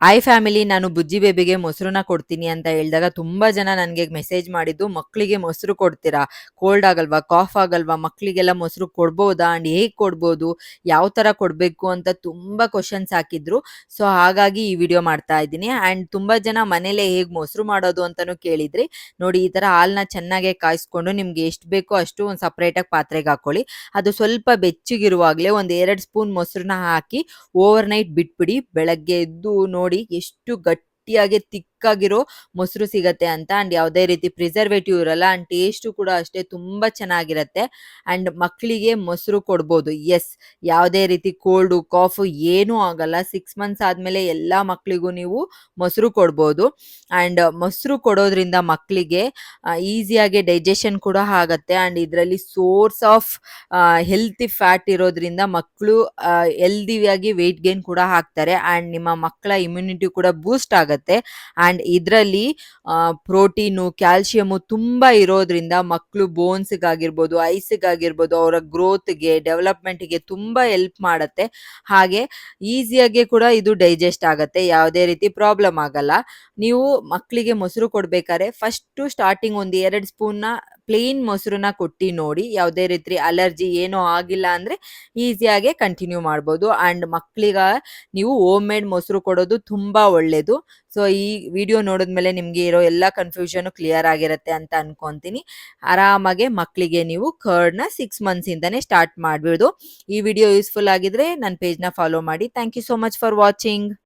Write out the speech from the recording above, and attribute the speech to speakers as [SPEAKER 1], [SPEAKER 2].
[SPEAKER 1] Hi family, ನಾನು ಬುಜ್ಜಿ ಬೇಬಿಗೆ ಮೊಸರನ್ನ ಕೊಡ್ತೀನಿ ಅಂತ ಹೇಳಿದಾಗ ತುಂಬಾ ಜನ ನನಗೆ ಮೆಸೇಜ್ ಮಾಡಿದ್ದು, ಮಕ್ಕಳಿಗೆ ಮೊಸರು ಕೊಡ್ತೀರಾ? ಕೋಲ್ಡ್ ಆಗಲ್ವಾ? ಕಾಫ್ ಆಗಲ್ವಾ? ಮಕ್ಕಳಿಗೆಲ್ಲ ಮೊಸರು ಕೊಡ್ಬೋದಾ? ಅಂಡ್ ಹೇಗೆ ಕೊಡ್ಬೋದು? ಯಾವ ಥರ ಕೊಡಬೇಕು ಅಂತ ತುಂಬಾ ಕ್ವಶನ್ಸ್ ಹಾಕಿದ್ರು. ಸೊ ಹಾಗಾಗಿ ಈ ವಿಡಿಯೋ ಮಾಡ್ತಾ ಇದ್ದೀನಿ. ಆ್ಯಂಡ್ ತುಂಬಾ ಜನ ಮನೇಲೆ ಹೇಗೆ ಮೊಸರು ಮಾಡೋದು ಅಂತಲೂ ಕೇಳಿದ್ರಿ. ನೋಡಿ, ಈ ಥರ ಹಾಲನ್ನ ಚೆನ್ನಾಗೆ ಕಾಯಿಸ್ಕೊಂಡು ನಿಮ್ಗೆ ಎಷ್ಟು ಬೇಕೋ ಅಷ್ಟು ಒಂದು ಸಪ್ರೇಟಾಗಿ ಪಾತ್ರೆಗೆ ಹಾಕೊಳ್ಳಿ. ಅದು ಸ್ವಲ್ಪ ಬೆಚ್ಚಗಿರುವಾಗಲೇ ಒಂದು 2 ಸ್ಪೂನ್ ಮೊಸರನ್ನ ಹಾಕಿ ಓವರ್ ನೈಟ್ ಬಿಟ್ಬಿಡಿ. ಬೆಳಗ್ಗೆ ಎದ್ದು ನೋಡಿ ಎಷ್ಟು ಗಟ್ಟಿಯಾಗಿ ತಿಕ್ಕಾಗಿರೋ ಮೊಸರು ಸಿಗತ್ತೆ ಅಂತ. ಅಂಡ್ ಯಾವುದೇ ರೀತಿ ಪ್ರಿಸರ್ವೇಟಿವ್ ಇರಲ್ಲ. ಅಂಡ್ ಟೇಸ್ಟು ಕೂಡ ಅಷ್ಟೇ ತುಂಬಾ ಚೆನ್ನಾಗಿರತ್ತೆ. ಅಂಡ್ ಮಕ್ಕಳಿಗೆ ಮೊಸರು ಕೊಡ್ಬೋದು. ಎಸ್, ಯಾವುದೇ ರೀತಿ ಕೋಲ್ಡು ಕಾಫು ಏನೂ ಆಗಲ್ಲ. 6 ಮಂತ್ಸ್ ಆದಮೇಲೆ ಎಲ್ಲ ಮಕ್ಕಳಿಗೂ ನೀವು ಮೊಸರು ಕೊಡ್ಬೋದು. ಅಂಡ್ ಮೊಸರು ಕೊಡೋದ್ರಿಂದ ಮಕ್ಕಳಿಗೆ ಈಸಿಯಾಗಿ ಡೈಜೆಷನ್ ಕೂಡ ಆಗತ್ತೆ. ಅಂಡ್ ಇದರಲ್ಲಿ ಸೋರ್ಸ್ ಆಫ್ ಹೆಲ್ತಿ ಫ್ಯಾಟ್ ಇರೋದ್ರಿಂದ ಮಕ್ಕಳು ಹೆಲ್ದಿಯಾಗಿ ವೆಯ್ಟ್ ಗೇನ್ ಕೂಡ ಆಗ್ತಾರೆ. ಆ್ಯಂಡ್ ನಿಮ್ಮ ಮಕ್ಕಳ ಇಮ್ಯುನಿಟಿ ಕೂಡ ಬೂಸ್ಟ್ ಆಗುತ್ತೆ. ಆ್ಯಂಡ್ ಇದರಲ್ಲಿ ಪ್ರೋಟೀನು, ಕ್ಯಾಲ್ಶಿಯಮು ತುಂಬ ಇರೋದ್ರಿಂದ ಮಕ್ಕಳು ಬೋನ್ಸ್ಗಾಗಿರ್ಬೋದು, ಐಸ್ಗಾಗಿರ್ಬೋದು, ಅವರ ಗ್ರೋತ್ಗೆ, ಡೆವಲಪ್ಮೆಂಟಿಗೆ ತುಂಬ ಹೆಲ್ಪ್ ಮಾಡುತ್ತೆ. ಹಾಗೆ ಈಸಿಯಾಗಿ ಕೂಡ ಇದು ಡೈಜೆಸ್ಟ್ ಆಗುತ್ತೆ. ಯಾವುದೇ ರೀತಿ ಪ್ರಾಬ್ಲಮ್ ಆಗಲ್ಲ. ನೀವು ಮಕ್ಕಳಿಗೆ ಮೊಸರು ಕೊಡ್ಬೇಕಾದ್ರೆ ಫಸ್ಟು ಸ್ಟಾರ್ಟಿಂಗ್ ಒಂದು 2 ಸ್ಪೂನ್ನ ಪ್ಲೇನ್ ಮೊಸರನ್ನ ಕೊಟ್ಟು ನೋಡಿ. ಯಾವುದೇ ರೀತಿ ಅಲರ್ಜಿ ಏನೂ ಆಗಿಲ್ಲ ಅಂದರೆ ಈಸಿಯಾಗೆ ಕಂಟಿನ್ಯೂ ಮಾಡ್ಬೋದು. ಆ್ಯಂಡ್ ಮಕ್ಕಳಿಗೆ ನೀವು ಹೋಮ್ ಮೇಡ್ ಮೊಸರು ಕೊಡೋದು ತುಂಬ ಒಳ್ಳೆಯದು. ಸೊ ಈ ವಿಡಿಯೋ ನೋಡಿದ್ಮೇಲೆ ನಿಮಗೆ ಇರೋ ಎಲ್ಲ ಕನ್ಫ್ಯೂಷನು ಕ್ಲಿಯರ್ ಆಗಿರುತ್ತೆ ಅಂತ ಅನ್ಕೊತೀನಿ. ಆರಾಮಾಗೆ ಮಕ್ಕಳಿಗೆ ನೀವು ಕರ್ಡ್ನ 6 ಮಂತ್ಸಿಂದನೇ ಸ್ಟಾರ್ಟ್ ಮಾಡ್ಬೋದು. ಈ ವಿಡಿಯೋ ಯೂಸ್ಫುಲ್ ಆಗಿದ್ರೆ ನನ್ನ ಪೇಜ್ನ ಫಾಲೋ ಮಾಡಿ. Thank you so much for watching.